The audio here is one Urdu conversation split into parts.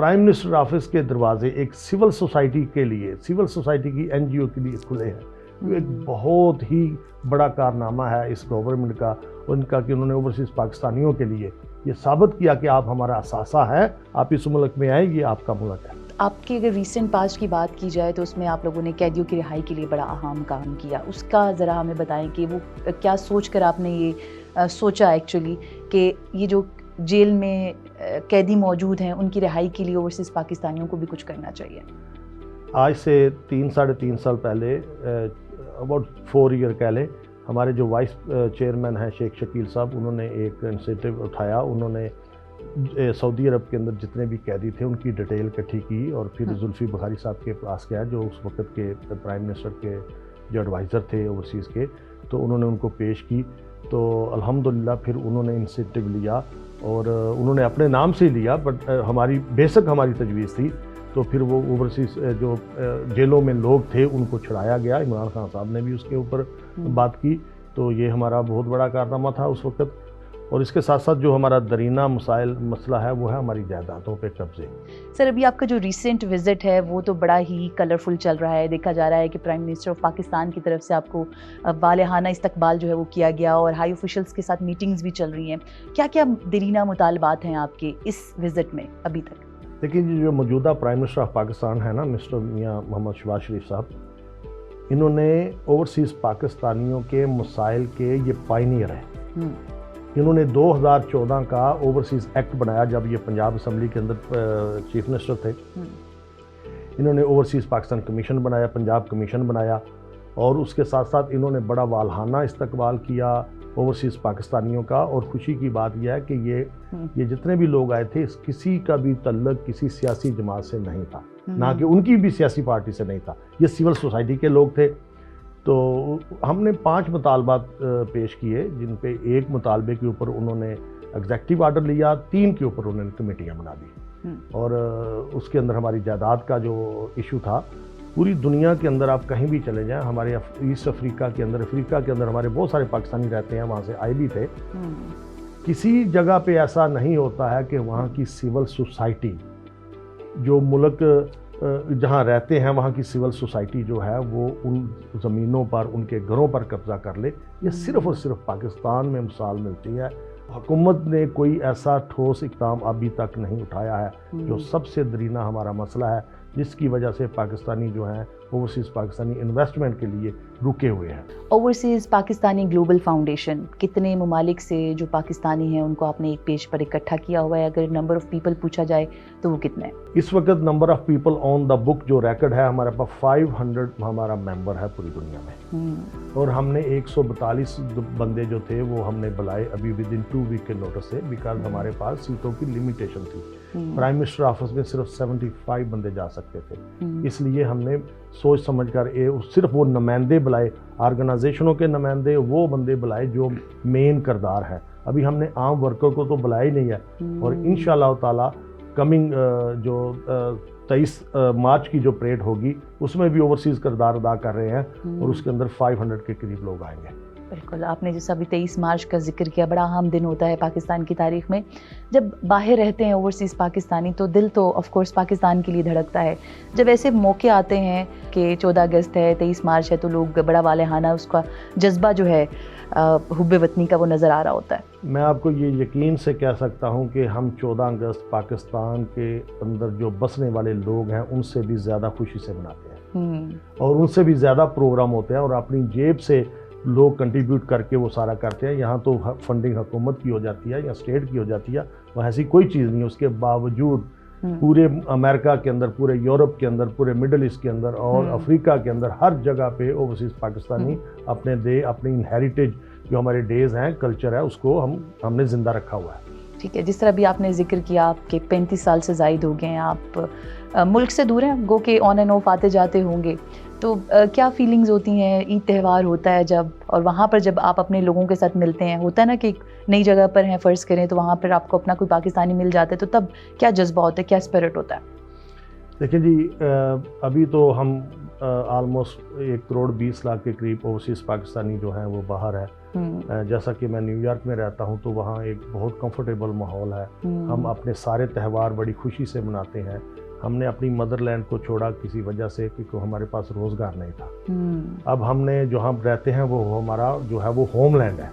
پرائم منسٹر آفس کے دروازے ایک سول سوسائٹی کے لیے، سول سوسائٹی کی NGO کے لیے کھلے ہیں، یہ ایک بہت ہی بڑا کارنامہ ہے اس گورنمنٹ کا، ان کا کہ انہوں نے اوورسیز پاکستانیوں کے لیے یہ ثابت کیا کہ آپ ہمارا اثاثہ ہے، آپ اس ملک میں آئیں، یہ آپ کا ملک ہے۔ آپ کی اگر ریسنٹ پاسٹ کی بات کی جائے تو اس میں آپ لوگوں نے قیدیوں کی رہائی کے لیے بڑا اہم کام کیا، اس کا ذرا ہمیں بتائیں کہ وہ کیا سوچ کر آپ نے یہ سوچا ایکچولی کہ یہ جو جیل میں قیدی موجود ہیں ان کی رہائی کے لیے اوورسیز پاکستانیوں کو بھی کچھ کرنا چاہیے؟ آج سے 3-3.5 سال پہلے، اباؤٹ 4 ایئر کہہ لیں، ہمارے جو وائس چیئرمین ہیں شیخ شکیل صاحب، انہوں نے ایک انیشیٹو اٹھایا، انہوں نے سعودی عرب کے اندر جتنے بھی قیدی تھے ان کی ڈیٹیل اکٹھی کی اور پھر زلفی بخاری صاحب کے پاس گیا جو اس وقت کے پرائم منسٹر کے جو ایڈوائزر تھے اوورسیز کے، تو انہوں نے ان کو پیش کی، تو الحمدللہ پھر انہوں نے انیشیٹو لیا اور انہوں نے اپنے نام سے لیا، بٹ ہماری بیسک ہماری تجویز تھی، تو پھر وہ اوورسیز جو جیلوں میں لوگ تھے ان کو چھڑایا گیا، عمران خان صاحب نے بھی اس کے اوپر بات کی، تو یہ ہمارا بہت بڑا کارنامہ تھا اس وقت۔ اور اس کے ساتھ ساتھ جو ہمارا درینہ مسئلہ ہے وہ ہے ہماری جائیدادوں پہ قبضے۔ سر ابھی آپ کا جو ریسنٹ وزٹ ہے وہ تو بڑا ہی کلرفل چل رہا ہے، دیکھا جا رہا ہے کہ پرائم منسٹر آف پاکستان کی طرف سے آپ کو والہانہ استقبال جو ہے وہ کیا گیا اور ہائی آفیشلز کے ساتھ میٹنگز بھی چل رہی ہیں، کیا کیا درینہ مطالبات ہیں آپ کے اس وزٹ میں ابھی تک؟ دیکھیں جو موجودہ پرائم منسٹر آف پاکستان ہے نا مسٹر میاں محمد شہباز شریف صاحب، انہوں نے اوورسیز پاکستانیوں کے مسائل کے یہ پائنیئر ہیں۔ انہوں نے 2014 کا اوورسیز ایکٹ بنایا جب یہ پنجاب اسمبلی کے اندر چیف منسٹر تھے، انہوں نے اوورسیز پاکستان کمیشن بنایا، پنجاب کمیشن بنایا، اور اس کے ساتھ ساتھ انہوں نے بڑا والہانہ استقبال کیا اوورسیز پاکستانیوں کا۔ اور خوشی کی بات یہ ہے کہ یہ جتنے بھی لوگ آئے تھے کسی کا بھی تعلق کسی سیاسی جماعت سے نہیں تھا، نہ کہ ان کی بھی سیاسی پارٹی سے نہیں تھا، یہ سول سوسائٹی کے لوگ تھے۔ تو ہم نے 5 مطالبات پیش کیے، جن پہ ایک مطالبے کے اوپر انہوں نے ایگزیکٹو آرڈر لیا، 3 کے اوپر انہوں نے کمیٹیاں بنا دی، اور اس کے اندر ہماری جائیداد کا جو ایشو تھا، پوری دنیا کے اندر آپ کہیں بھی چلے جائیں، ہمارے ایسٹ افریقہ کے اندر ہمارے بہت سارے پاکستانی رہتے ہیں، وہاں سے آئے بھی تھے، کسی جگہ پہ ایسا نہیں ہوتا ہے کہ وہاں کی سول سوسائٹی جو ملک جہاں رہتے ہیں وہاں کی سول سوسائٹی جو ہے وہ ان زمینوں پر ان کے گھروں پر قبضہ کر لے۔ یہ صرف اور صرف پاکستان میں مثال ملتی ہے، حکومت نے کوئی ایسا ٹھوس اقدام ابھی تک نہیں اٹھایا ہے، جو سب سے درینہ ہمارا مسئلہ ہے، جس کی وجہ سے پاکستانی جو ہیں اوورسیز پاکستانی انویسٹمنٹ کے لیے رکے ہوئے ہیں۔ اوورسیز پاکستانی گلوبل فاؤنڈیشن کتنے ممالک سے جو پاکستانی ہیں ان کو آپ نے ایک پیج پر اکٹھا کیا ہوا ہے؟ اگر نمبر آف پیپل پوچھا جائے تو وہ کتنے ہیں اس وقت؟ نمبر آف پیپل آن دا بک جو ریکارڈ ہے ہمارے پاس 500 ہمارا ممبر ہے پوری دنیا میں، اور ہم نے 142 بندے جو تھے وہ ہم نے بلائے ابھی ود ان 2 ویک کے نوٹس سے، بیکاز ہمارے پاس سیٹوں کی لمیٹیشن تھی، پرائم منسٹر آفس میں صرف 75 بندے جا سکتے تھے، اس لیے ہم نے سوچ سمجھ کر صرف وہ نمائندے بلائے، آرگنائزیشنوں کے نمائندے، وہ بندے بلائے جو مین کردار ہیں۔ ابھی ہم نے عام ورکر کو تو بلایا ہی نہیں ہے، اور انشاءاللہ تعالی کمنگ جو 23 مارچ کی جو پریڈ ہوگی اس میں بھی اوورسیز کردار ادا کر رہے ہیں، اور اس کے اندر 500 کے قریب لوگ آئیں گے۔ بالکل، آپ نے جیسا ابھی 23 مارچ کا ذکر کیا، بڑا اہم دن ہوتا ہے پاکستان کی تاریخ میں، جب باہر رہتے ہیں اوورسیز پاکستانی تو دل تو آف کورس پاکستان کے لیے دھڑکتا ہے، جب ایسے موقع آتے ہیں کہ 14 اگست ہے، 23 مارچ ہے، تو لوگ بڑا والہانہ اس کا جذبہ جو ہے حب وطنی کا وہ نظر آ رہا ہوتا ہے۔ میں آپ کو یہ یقین سے کہہ سکتا ہوں کہ ہم 14 اگست پاکستان کے اندر جو بسنے والے لوگ ہیں ان سے بھی زیادہ خوشی سے مناتے ہیں، اور ان سے بھی زیادہ پروگرام ہوتے ہیں، اور اپنی جیب سے لوگ کنٹریبیوٹ کر کے وہ سارا کرتے ہیں۔ یہاں تو فنڈنگ حکومت کی ہو جاتی ہے یا اسٹیٹ کی ہو جاتی ہے، وہ ایسی کوئی چیز نہیں ہے۔ اس کے باوجود پورے امریکہ کے اندر، پورے یورپ کے اندر، پورے مڈل ایسٹ کے اندر اور افریقہ کے اندر ہر جگہ پہ اوورسیز پاکستانی اپنی انہیریٹیج جو ہمارے ڈیز ہیں، کلچر ہے، اس کو ہم نے زندہ رکھا ہوا ہے۔ ٹھیک ہے، جس طرح بھی آپ نے ذکر کیا آپ کے 35 سال سے زائد ہو گئے ہیں، آپ ملک سے دور ہیں، گو کہ آن اینڈ آف آتے جاتے ہوں گے، تو کیا فیلنگز ہوتی ہیں؟ عید تہوار ہوتا ہے جب، اور وہاں پر جب آپ اپنے لوگوں کے ساتھ ملتے ہیں، ہوتا ہے نا کہ ایک نئی جگہ پر ہیں فرض کریں، تو وہاں پر آپ کو اپنا کوئی پاکستانی مل جاتا ہے، تو تب کیا جذبہ ہوتا ہے، کیا اسپرٹ ہوتا ہے؟ دیکھیں جی، ابھی تو ہم آلموسٹ 1 کروڑ 20 لاکھ کے قریب اوورسیز پاکستانی جو ہیں وہ باہر ہے، جیسا کہ میں نیو یارک میں رہتا ہوں تو وہاں ایک بہت کمفرٹیبل ماحول ہے. ہم اپنے سارے تہوار بڑی خوشی سے مناتے ہیں. ہم نے اپنی مدر لینڈ کو چھوڑا کسی وجہ سے کیونکہ ہمارے پاس روزگار نہیں تھا. اب ہم نے جو ہم رہتے ہیں وہ ہمارا جو ہے وہ ہوم لینڈ ہے,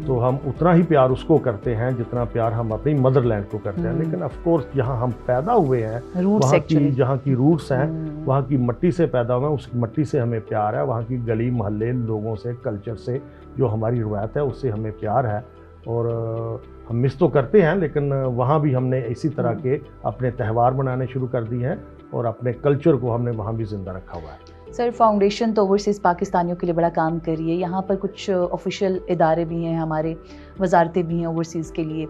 تو ہم اتنا ہی پیار اس کو کرتے ہیں جتنا پیار ہم اپنی مدر لینڈ کو کرتے ہیں. لیکن آف کورس جہاں ہم پیدا ہوئے ہیں, وہاں کی جہاں کی روٹس ہیں, وہاں کی مٹی سے پیدا ہوئے ہیں, اس مٹی سے ہمیں پیار ہے. وہاں کی گلی محلے لوگوں سے, کلچر سے, جو ہماری روایت ہے اس سے ہمیں پیار ہے. اور ہم مس تو کرتے ہیں لیکن وہاں بھی ہم نے اسی طرح کے اپنے تہوار منانے شروع کر دیے ہیں اور اپنے کلچر کو ہم نے وہاں بھی زندہ رکھا ہوا ہے. سر, فاؤنڈیشن تو اوورسیز پاکستانیوں کے لیے بڑا کام کر رہی ہے. یہاں پر کچھ آفیشیل ادارے بھی ہیں, ہمارے وزارتیں بھی ہیں اوورسیز کے لیے.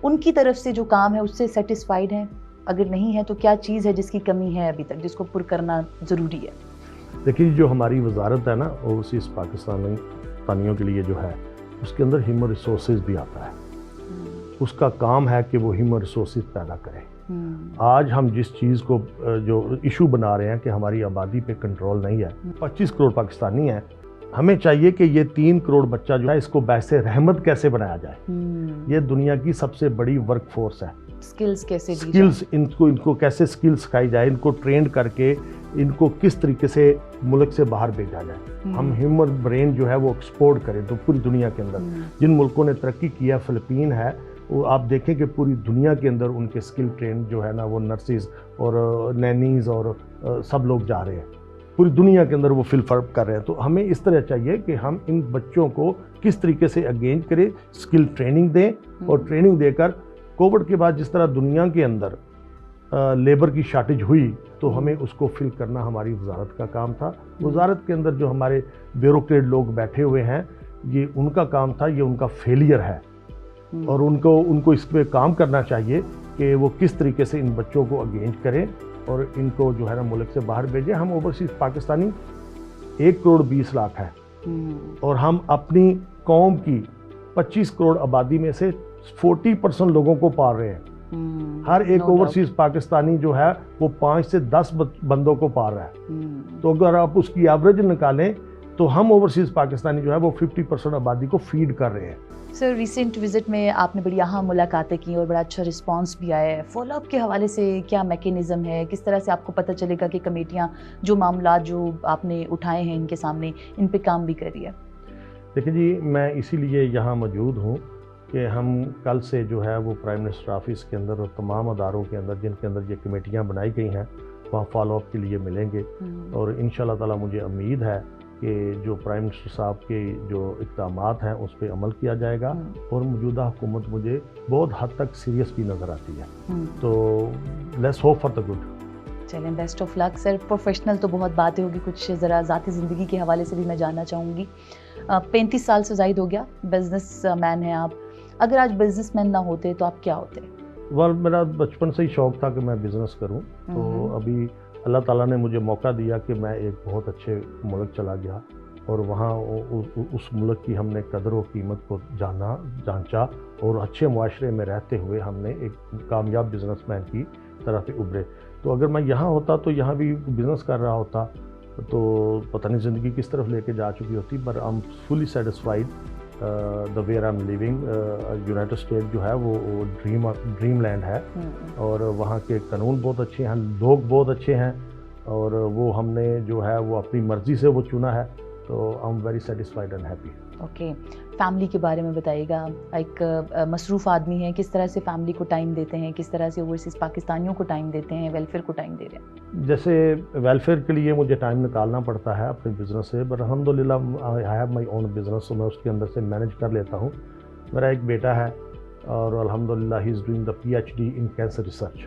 ان کی طرف سے جو کام ہے اس سے سیٹسفائیڈ ہیں؟ اگر نہیں ہے تو کیا چیز ہے جس کی کمی ہے ابھی تک, جس کو پر کرنا ضروری ہے؟ دیکھیے, جو ہماری وزارت ہے نا اوورسیز پاکستانیوں کے لیے جو ہے, اس کے اندر ہیومن ریسورسز بھی آتا ہے. اس کا کام ہے کہ وہ ہیومن ریسورسز پیدا کرے. آج ہم جس چیز کو جو ایشو بنا رہے ہیں کہ ہماری آبادی پہ کنٹرول نہیں ہے, 25 کروڑ پاکستانی ہیں, ہمیں چاہیے کہ یہ 3 کروڑ بچہ جو ہے اس کو باعث رحمت کیسے بنایا جائے. یہ دنیا کی سب سے بڑی ورک فورس ہے. سکلز کیسے دی سکلز ان کو کیسے سکلز سکھائی جائے, ان کو ٹرینڈ کر کے ان کو کس طریقے سے ملک سے باہر بھیجا جائے. ہم ہیومن برین جو ہے وہ ایکسپورٹ کریں تو پوری دنیا کے اندر جن ملکوں نے ترقی کیا, فلپین ہے, وہ آپ دیکھیں کہ پوری دنیا کے اندر ان کے سکل ٹرینڈ جو ہے نا وہ نرسز اور نینیز اور سب لوگ جا رہے ہیں. پوری دنیا کے اندر وہ فل فرق کر رہے ہیں. تو ہمیں اس طرح چاہیے کہ ہم ان بچوں کو کس طریقے سے انگیج کریں, سکل ٹریننگ دیں, اور ٹریننگ دے کر کووڈ کے بعد جس طرح دنیا کے اندر لیبر کی شارٹیج ہوئی تو ہمیں اس کو فل کرنا ہماری وزارت کا کام تھا. وزارت کے اندر جو ہمارے بیوروکریٹ لوگ بیٹھے ہوئے ہیں, یہ ان کا کام تھا, یہ ان کا فیلئر ہے. اور ان کو اس پہ کام کرنا چاہیے کہ وہ کس طریقے سے ان بچوں کو انگیج کریں اور ان کو جو ہے نا ملک سے باہر بھیجیں. ہم اوورسیز پاکستانی 1 کروڑ 20 لاکھ ہیں, اور ہم اپنی قوم کی 25 کروڑ آبادی میں سے 40% لوگوں کو پال رہے ہیں. ہر ایک اوورسیز پاکستانی جو ہے وہ 5 سے 10 بندوں کو پال رہا ہے. تو اگر آپ اس کی ایوریج نکالیں تو ہم اوورسیز پاکستانی جو ہے وہ 50% آبادی کو فیڈ کر رہے ہیں. سر, ریسنٹ وزٹ میں آپ نے بڑی اہم ملاقاتیں کی اور بڑا اچھا رسپانس بھی آیا ہے. فالو اپ کے حوالے سے کیا میکینزم ہے, کس طرح سے آپ کو پتہ چلے گا کہ کمیٹیاں جو معاملات جو آپ نے اٹھائے ہیں ان کے سامنے ان پہ کام بھی کر رہی ہے؟ دیکھیں جی, میں اسی لیے یہاں موجود ہوں کہ ہم کل سے جو ہے وہ پرائم منسٹر آفس کے اندر اور تمام اداروں کے اندر جن کے اندر یہ کمیٹیاں بنائی گئی ہیں وہاں فالو اپ کے لیے ملیں گے. اور انشاءاللہ تعالی مجھے امید ہے کہ جو پرائم منسٹر صاحب کے جو اقدامات ہیں اس پہ عمل کیا جائے گا. اور موجودہ حکومت مجھے بہت حد تک سیریس بھی نظر آتی ہے. تو let's hope for the good. چلیں, best of luck sir. Professional تو بہت باتیں ہوگی, کچھ ذرا ذاتی زندگی کے حوالے سے بھی میں جاننا چاہوں گی. 35 سال سے زائد ہو گیا, بزنس مین ہیں آپ. اگر آج بزنس مین نہ ہوتے تو آپ کیا ہوتے؟ میرا بچپن سے ہی شوق تھا کہ میں بزنس کروں. تو ابھی اللہ تعالیٰ نے مجھے موقع دیا کہ میں ایک بہت اچھے ملک چلا گیا, اور وہاں اس ملک کی ہم نے قدر و قیمت کو جانچا, اور اچھے معاشرے میں رہتے ہوئے ہم نے ایک کامیاب بزنس مین کی طرف ابھرے. تو اگر میں یہاں ہوتا تو یہاں بھی بزنس کر رہا ہوتا تو پتہ نہیں زندگی کس طرف لے کے جا چکی ہوتی. But I'm fully satisfied the where I'm living. United State جو ہے وہ ڈریم لینڈ ہے, اور وہاں کے قانون بہت اچھے ہیں, لوگ بہت اچھے ہیں, اور وہ ہم نے جو ہے وہ اپنی مرضی سے وہ چنا ہے. تو I am very satisfied and happy. Okay, family کے بارے میں بتائیے گا. ایک مصروف آدمی ہے, کس طرح سے فیملی کو ٹائم دیتے ہیں, کس طرح سے اوورسیز پاکستانیوں کو ٹائم دیتے ہیں, ویلفیئر کو ٹائم دے رہے ہیں؟ جیسے ویلفیئر کے لیے مجھے ٹائم نکالنا پڑتا ہے اپنے بزنس سے, بٹ الحمدللہ I have my own business, تو میں اس کے اندر سے مینیج کر لیتا ہوں. میرا ایک بیٹا ہے اور الحمدللہ he is doing the PhD in cancer research.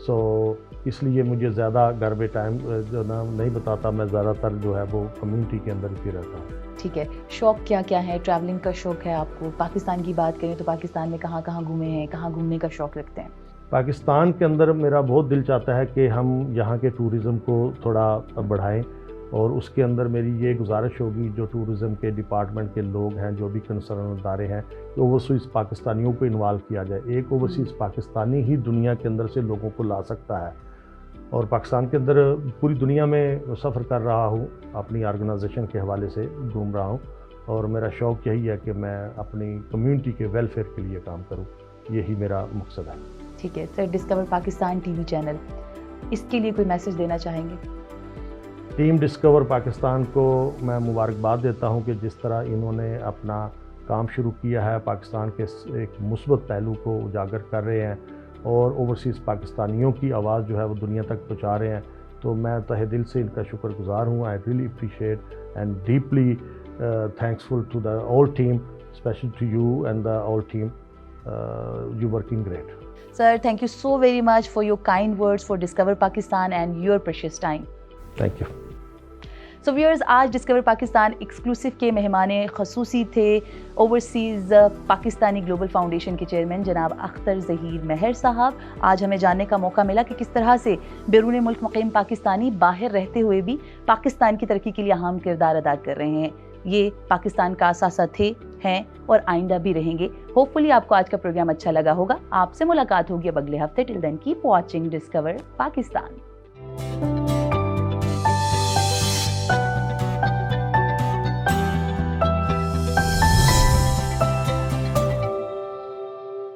So اس لیے مجھے زیادہ گھر میں ٹائم جو نا نہیں بتاتا, میں زیادہ تر جو ہے وہ کمیونٹی کے اندر ہی رہتا ہوں. ٹھیک ہے, شوق کیا کیا ہے؟ ٹریولنگ کا شوق ہے آپ کو؟ پاکستان کی بات کریں تو پاکستان میں کہاں کہاں گھومے ہیں, کہاں گھومنے کا شوق رکھتے ہیں؟ پاکستان کے اندر میرا بہت دل چاہتا ہے کہ ہم یہاں کے ٹورزم کو تھوڑا بڑھائیں, اور اس کے اندر میری یہ گزارش ہوگی جو ٹورزم کے ڈپارٹمنٹ کے لوگ ہیں, جو بھی کنسرن ادارے ہیں, کہ اوورسیز پاکستانیوں کو انوالو کیا جائے. ایک اوورسیز پاکستانی ہی دنیا کے اندر سے لوگوں کو لا سکتا ہے. اور پاکستان کے اندر پوری دنیا میں سفر کر رہا ہوں, اپنی آرگنائزیشن کے حوالے سے گھوم رہا ہوں. اور میرا شوق یہی ہے کہ میں اپنی کمیونٹی کے ویلفیئر کے لیے کام کروں، یہی میرا مقصد ہے۔ ٹھیک ہے sir, discover Pakistan TV channel اس کے لیے کوئی میسج دینا چاہیں گے؟ ٹیم ڈسکور پاکستان کو میں مبارکباد دیتا ہوں کہ جس طرح انہوں نے اپنا کام شروع کیا ہے، پاکستان کے ایک مثبت پہلو کو اجاگر کر رہے ہیں اور اوورسیز پاکستانیوں کی آواز جو ہے وہ دنیا تک پہنچا رہے ہیں، تو میں تہہ دل سے ان کا شکر گزار ہوں۔ I really appreciate and deeply thankful to the whole team, especially to you and the whole team. You're working great. Sir, thank you so very much for your kind words for Discover Pakistan and your precious time. Thank you. So viewers, آج ڈسکور پاکستان ایکسکلوسیو کے مہمان خصوصی تھے اوورسیز پاکستانی گلوبل فاؤنڈیشن کے چیئرمین جناب اختر ظہیر مہر صاحب۔ آج ہمیں جاننے کا موقع ملا کہ کس طرح سے بیرون ملک مقیم پاکستانی باہر رہتے ہوئے بھی پاکستان کی ترقی کے لیے اہم کردار ادا کر رہے ہیں۔ یہ پاکستان کا اثاثہ تھے، ہیں اور آئندہ بھی رہیں گے۔ ہوپ فلی آپ کو آج کا پروگرام اچھا لگا ہوگا۔ آپ سے ملاقات ہوگی اب اگلے ہفتے۔ Till then keep watching discover Pakistan.